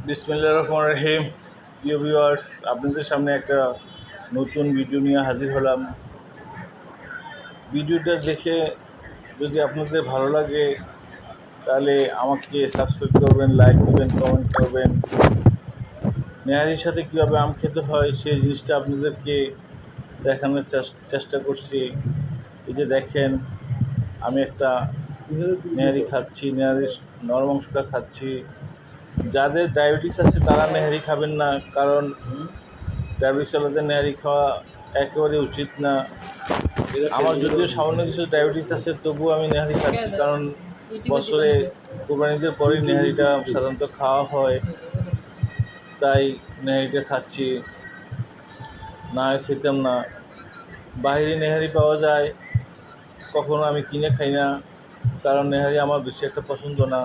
বিসমিল্লাহির রহমানির রহিম। প্রিয় ভিউয়ার্স, আপনাদের সামনে একটা নতুন ভিডিও নিয়ে হাজির হলাম। ভিডিওটা দেখে যদি আপনাদের ভালো লাগে তাহলে আমাকে সাবস্ক্রাইব করবেন, লাইক দিবেন, কমেন্ট করবেন। নেহারির সাথে কীভাবে আম খেতে হয় সেই জিনিসটা আপনাদেরকে দেখানোর চেষ্টা করছি। এই যে দেখেন, আমি একটা নেহারি খাচ্ছি, নেহারির নরম অংশটা খাচ্ছি। যাদের ডায়াবেটিস আছে তারা নেহারি খাবেন না, কারণ ডায়াবেটিসওয়ালাদের নেহারি খাওয়া একেবারে উচিত না। আমার যদিও সামান্য কিছু ডায়াবেটিস আছে, তবুও আমি নেহারি খাচ্ছি, কারণ বছরে কোরবানিদের পরেই নেহারিটা সাধারণত খাওয়া হয়, তাই নেহারিটা খাচ্ছি। না খেতাম না। বাইরে নেহারি পাওয়া যায়, কখনো আমি কিনে খাই না, কারণ নেহারি আমার বেশি একটা পছন্দ না।